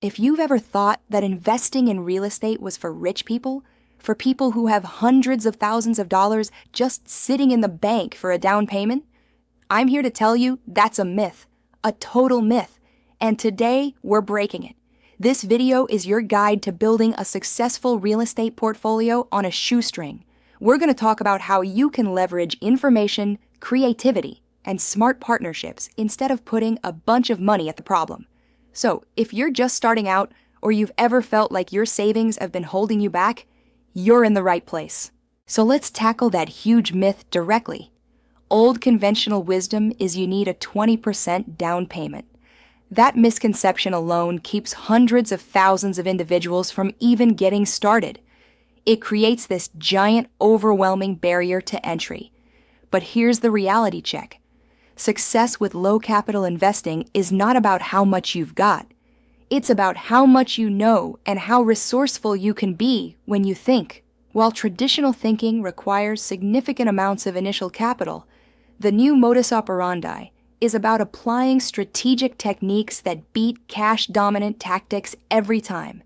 If you've ever thought that investing in real estate was for rich people, for people who have hundreds of thousands of dollars just sitting in the bank for a down payment, I'm here to tell you that's a myth, a total myth, and today we're breaking it. This video is your guide to building a successful real estate portfolio on a shoestring. We're going to talk about how you can leverage information, creativity, and smart partnerships instead of putting a bunch of money at the problem. So, if you're just starting out or you've ever felt like your savings have been holding you back, you're in the right place. So let's tackle that huge myth directly. Old conventional wisdom is you need a 20% down payment. That misconception alone keeps hundreds of thousands of individuals from even getting started. It creates this giant, overwhelming barrier to entry. But here's the reality check. Success with low capital investing is not about how much you've got. It's about how much you know and how resourceful you can be when you think. While traditional thinking requires significant amounts of initial capital, the new modus operandi is about applying strategic techniques that beat cash-dominant tactics every time.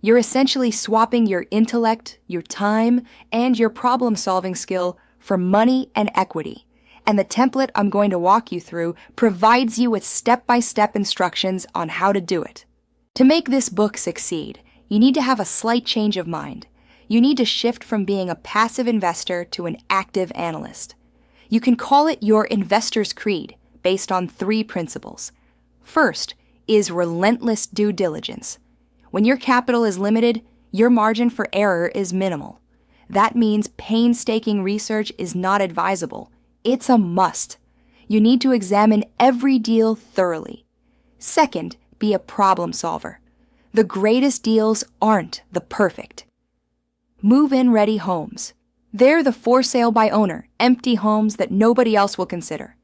You're essentially swapping your intellect, your time, and your problem-solving skill for money and equity. And the template I'm going to walk you through provides you with step-by-step instructions on how to do it. To make this book succeed, you need to have a slight change of mind. You need to shift from being a passive investor to an active analyst. You can call it your investor's creed, based on 3 principles. First is relentless due diligence. When your capital is limited, your margin for error is minimal. That means painstaking research is not advisable. It's a must. You need to examine every deal thoroughly. Second, be a problem solver. The greatest deals aren't the perfect. Move-in ready homes. They're the for sale by owner, empty homes that nobody else will consider.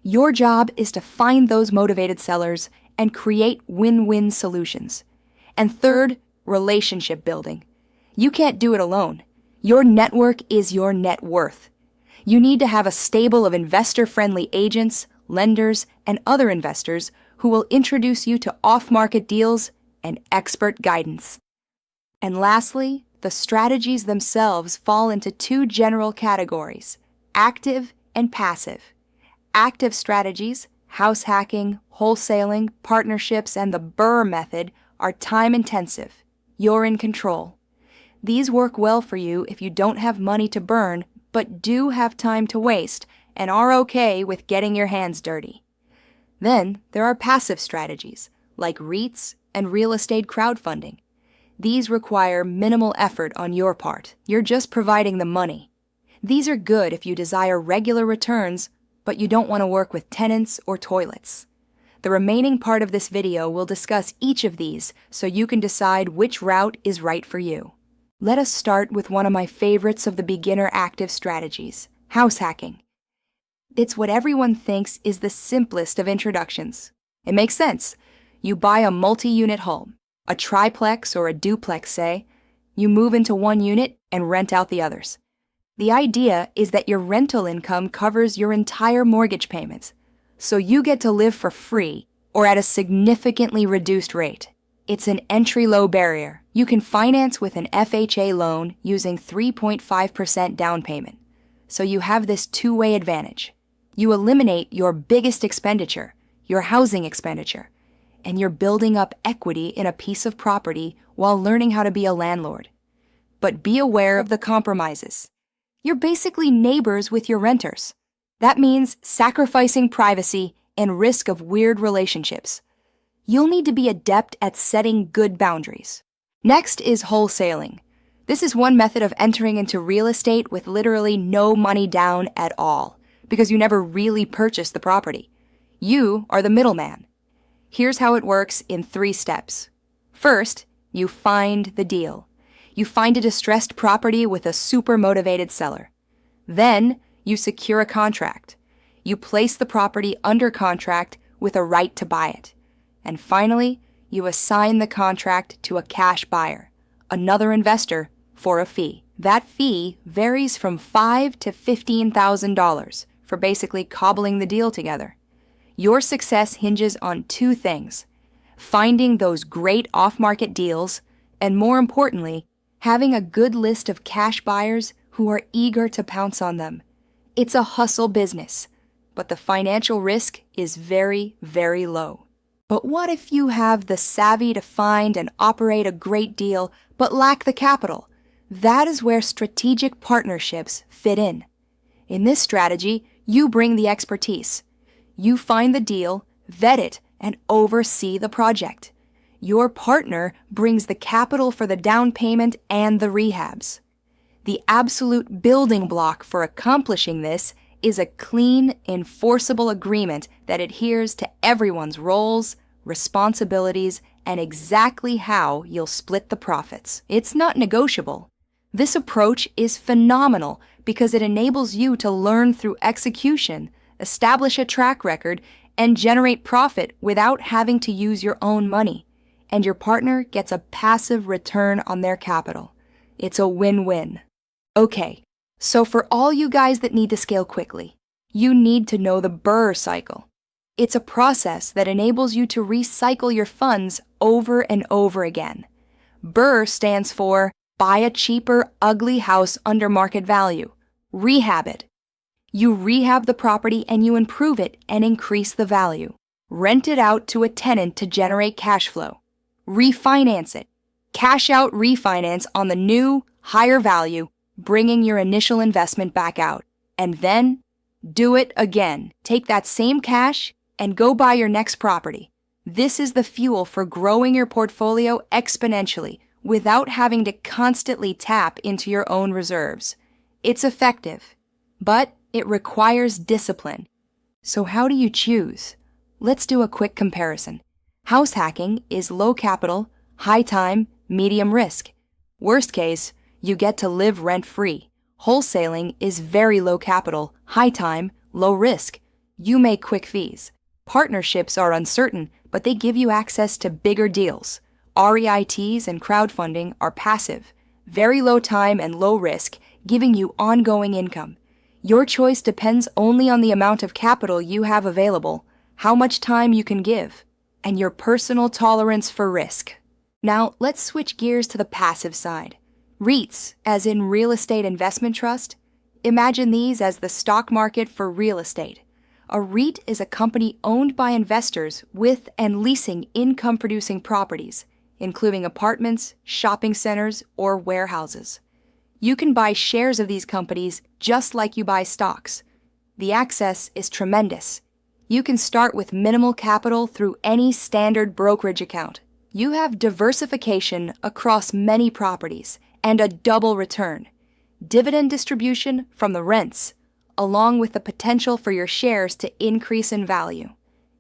Your job is to find those motivated sellers and create win-win solutions. And third, relationship building. You can't do it alone. Your network is your net worth. You need to have a stable of investor-friendly agents, lenders, and other investors who will introduce you to off-market deals and expert guidance. And lastly, the strategies themselves fall into 2 general categories, active and passive. Active strategies, house hacking, wholesaling, partnerships, and the BRRRR method are time-intensive. You're in control. These work well for you if you don't have money to burn, but do have time to waste and are okay with getting your hands dirty. Then there are passive strategies, like REITs and real estate crowdfunding. These require minimal effort on your part. You're just providing the money. These are good if you desire regular returns, but you don't want to work with tenants or toilets. The remaining part of this video will discuss each of these so you can decide which route is right for you. Let us start with one of my favorites of the beginner active strategies, house hacking. It's what everyone thinks is the simplest of introductions. It makes sense. You buy a multi-unit home, a triplex or a duplex, say. You move into one unit and rent out the others. The idea is that your rental income covers your entire mortgage payments, so you get to live for free or at a significantly reduced rate. It's an entry-low barrier. You can finance with an FHA loan using 3.5% down payment. So you have this two-way advantage. You eliminate your biggest expenditure, your housing expenditure, and you're building up equity in a piece of property while learning how to be a landlord. But be aware of the compromises. You're basically neighbors with your renters. That means sacrificing privacy and risk of weird relationships. You'll need to be adept at setting good boundaries. Next is wholesaling. This is one method of entering into real estate with literally no money down at all, because you never really purchased the property. You are the middleman. Here's how it works in 3 steps. First, you find the deal. You find a distressed property with a super motivated seller. Then, you secure a contract. You place the property under contract with a right to buy it. And finally, you assign the contract to a cash buyer, another investor, for a fee. That fee varies from $5,000 to $15,000 for basically cobbling the deal together. Your success hinges on 2 things: finding those great off-market deals, and more importantly, having a good list of cash buyers who are eager to pounce on them. It's a hustle business, but the financial risk is very, very low. But what if you have the savvy to find and operate a great deal but lack the capital? That is where strategic partnerships fit in. In this strategy, you bring the expertise. You find the deal, vet it, and oversee the project. Your partner brings the capital for the down payment and the rehabs. The absolute building block for accomplishing this is a clean, enforceable agreement that adheres to everyone's roles, responsibilities, and exactly how you'll split the profits. It's not negotiable. This approach is phenomenal because it enables you to learn through execution, establish a track record, and generate profit without having to use your own money. And your partner gets a passive return on their capital. It's a win-win. Okay, so for all you guys that need to scale quickly, you need to know the BRRRR cycle. It's a process that enables you to recycle your funds over and over again. BRRRR stands for buy a cheaper, ugly house under market value. Rehab it. You rehab the property and you improve it and increase the value. Rent it out to a tenant to generate cash flow. Refinance it. Cash out refinance on the new, higher value, bringing your initial investment back out. And then, do it again. Take that same cash and go buy your next property. This is the fuel for growing your portfolio exponentially without having to constantly tap into your own reserves. It's effective, but it requires discipline. So how do you choose? Let's do a quick comparison. House hacking is low capital, high time, medium risk. Worst case, you get to live rent-free. Wholesaling is very low capital, high time, low risk. You make quick fees. Partnerships are uncertain, but they give you access to bigger deals. REITs and crowdfunding are passive, very low time and low risk, giving you ongoing income. Your choice depends only on the amount of capital you have available, how much time you can give, and your personal tolerance for risk. Now, let's switch gears to the passive side. REITs, as in real estate investment trust, imagine these as the stock market for real estate. A REIT is a company owned by investors with and leasing income-producing properties, including apartments, shopping centers, or warehouses. You can buy shares of these companies just like you buy stocks. The access is tremendous. You can start with minimal capital through any standard brokerage account. You have diversification across many properties and a double return. Dividend distribution from the rents, along with the potential for your shares to increase in value.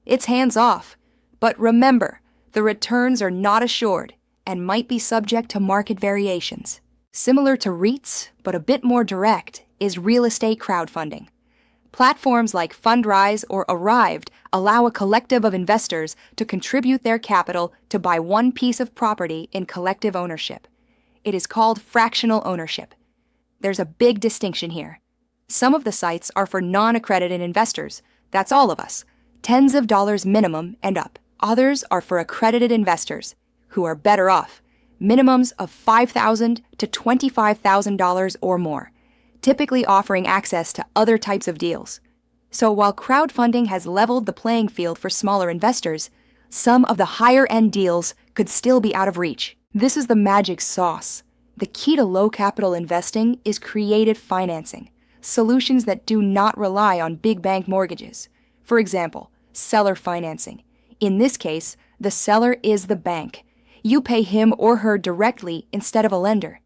It's hands-off, but remember, the returns are not assured and might be subject to market variations. Similar to REITs, but a bit more direct, is real estate crowdfunding. Platforms like Fundrise or Arrived allow a collective of investors to contribute their capital to buy one piece of property in collective ownership. It is called fractional ownership. There's a big distinction here. Some of the sites are for non-accredited investors, that's all of us, tens of dollars minimum and up. Others are for accredited investors, who are better off, minimums of $5,000 to $25,000 or more, typically offering access to other types of deals. So while crowdfunding has leveled the playing field for smaller investors, some of the higher-end deals could still be out of reach. This is the magic sauce. The key to low capital investing is creative financing, solutions that do not rely on big bank mortgages. For example, seller financing. In this case, the seller is the bank. You pay him or her directly instead of a lender.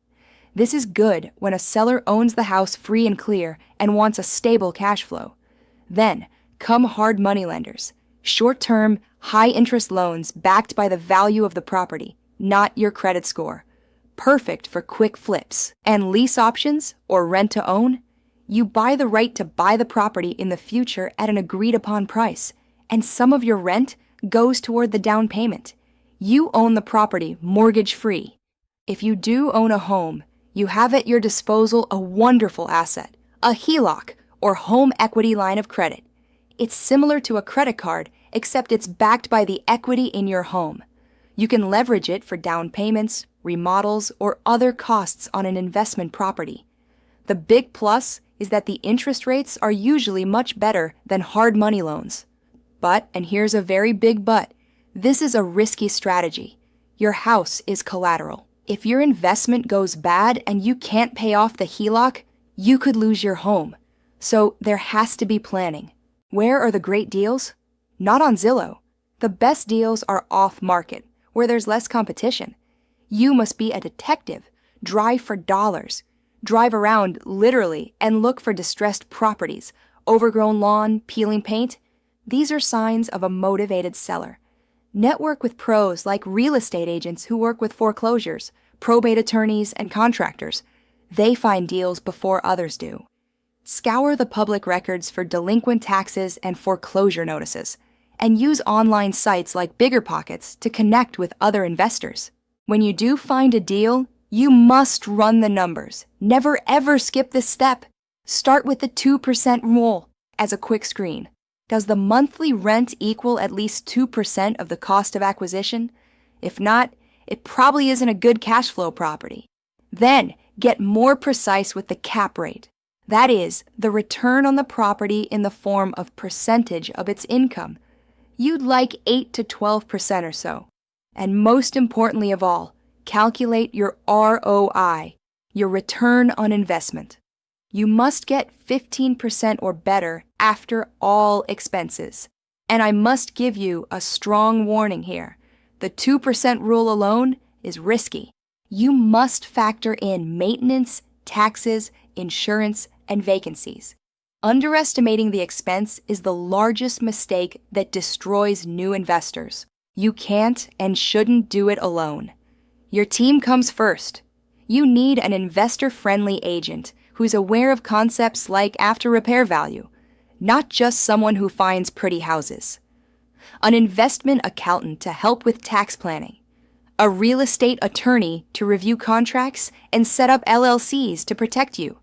This is good when a seller owns the house free and clear and wants a stable cash flow. Then come hard money lenders, short-term, high-interest loans backed by the value of the property, not your credit score. Perfect for quick flips. And lease options or rent-to-own? You buy the right to buy the property in the future at an agreed-upon price, and some of your rent goes toward the down payment. You own the property mortgage-free. If you do own a home, you have at your disposal a wonderful asset, a HELOC, or home equity line of credit. It's similar to a credit card except it's backed by the equity in your home. You can leverage it for down payments, remodels, or other costs on an investment property. The big plus is that the interest rates are usually much better than hard money loans. But, and here's a very big but, this is a risky strategy. Your house is collateral. If your investment goes bad and you can't pay off the HELOC, you could lose your home. So there has to be planning. Where are the great deals? Not on Zillow. The best deals are off-market, where there's less competition. You must be a detective, drive for dollars, drive around literally and look for distressed properties, overgrown lawn, peeling paint. These are signs of a motivated seller. Network with pros like real estate agents who work with foreclosures, probate attorneys, and contractors. They find deals before others do. Scour the public records for delinquent taxes and foreclosure notices, and use online sites like BiggerPockets to connect with other investors. When you do find a deal, you must run the numbers. Never ever skip this step. Start with the 2% rule as a quick screen. Does the monthly rent equal at least 2% of the cost of acquisition? If not, it probably isn't a good cash flow property. Then, get more precise with the cap rate. That is, the return on the property in the form of percentage of its income. You'd like 8 to 12% or so. And most importantly of all, calculate your ROI, your return on investment. You must get 15% or better after all expenses. And I must give you a strong warning here. The 2% rule alone is risky. You must factor in maintenance, taxes, insurance, and vacancies. Underestimating the expense is the largest mistake that destroys new investors. You can't and shouldn't do it alone. Your team comes first. You need an investor-friendly agent who's aware of concepts like after-repair value, not just someone who finds pretty houses. An investment accountant to help with tax planning. A real estate attorney to review contracts and set up LLCs to protect you.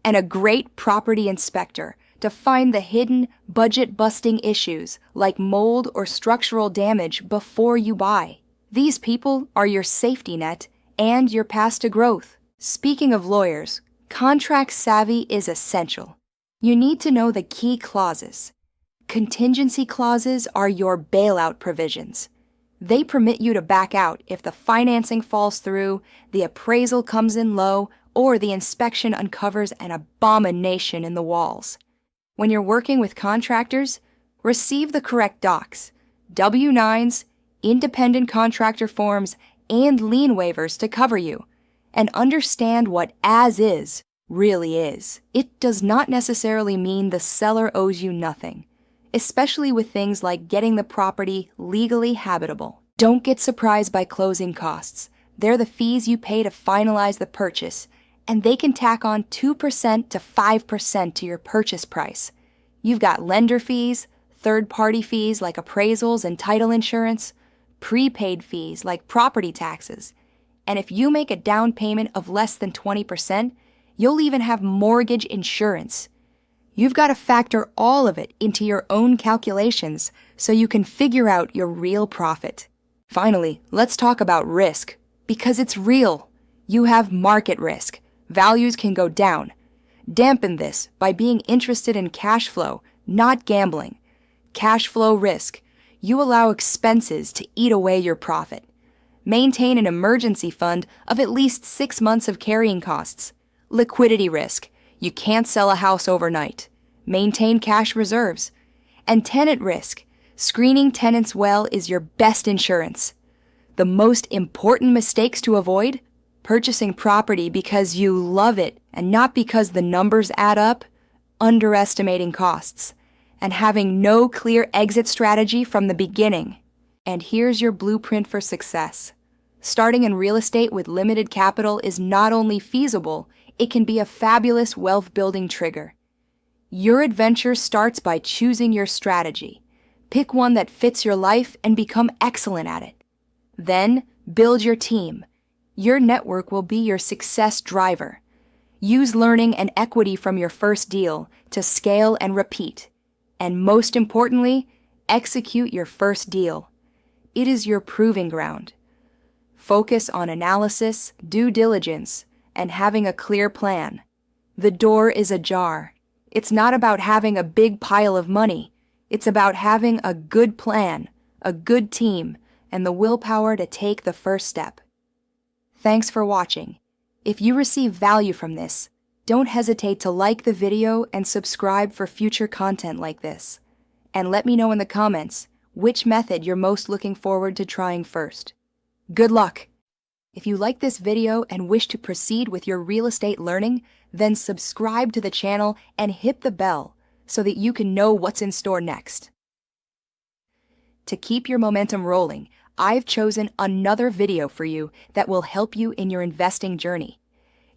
And a great property inspector to find the hidden, budget-busting issues like mold or structural damage before you buy. These people are your safety net and your path to growth. Speaking of lawyers, contract savvy is essential. You need to know the key clauses. Contingency clauses are your bailout provisions. They permit you to back out if the financing falls through, the appraisal comes in low, or the inspection uncovers an abomination in the walls. When you're working with contractors, receive the correct docs, W-9s, independent contractor forms, and lien waivers to cover you, and understand what as is really is. It does not necessarily mean the seller owes you nothing, especially with things like getting the property legally habitable. Don't get surprised by closing costs. They're the fees you pay to finalize the purchase, and they can tack on 2% to 5% to your purchase price. You've got lender fees, third-party fees like appraisals and title insurance, prepaid fees like property taxes, and if you make a down payment of less than 20%, you'll even have mortgage insurance. You've got to factor all of it into your own calculations so you can figure out your real profit. Finally, let's talk about risk, because it's real. You have market risk. Values can go down. Dampen this by being interested in cash flow, not gambling. Cash flow risk. You allow expenses to eat away your profit. Maintain an emergency fund of at least 6 months of carrying costs. Liquidity risk. You can't sell a house overnight. Maintain cash reserves. And tenant risk. Screening tenants well is your best insurance. The most important mistakes to avoid? Purchasing property because you love it and not because the numbers add up, underestimating costs, and having no clear exit strategy from the beginning. And here's your blueprint for success. Starting in real estate with limited capital is not only feasible, it can be a fabulous wealth-building trigger. Your adventure starts by choosing your strategy. Pick one that fits your life and become excellent at it. Then, build your team. Your network will be your success driver. Use learning and equity from your first deal to scale and repeat. And most importantly, Execute your first deal. It is your proving ground. Focus on analysis, due diligence, and having a clear plan. The door is ajar. It's not about having a big pile of money. It's about having a good plan, a good team, and the willpower to take the first step. Thanks for watching. If you receive value from this, don't hesitate to like the video and subscribe for future content like this. And let me know in the comments which method you're most looking forward to trying first. Good luck! If you like this video and wish to proceed with your real estate learning, then subscribe to the channel and hit the bell so that you can know what's in store next. To keep your momentum rolling, I've chosen another video for you that will help you in your investing journey.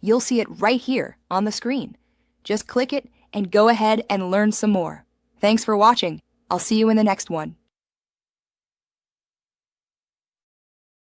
You'll see it right here on the screen. Just click it and go ahead and learn some more. Thanks for watching. I'll see you in the next one.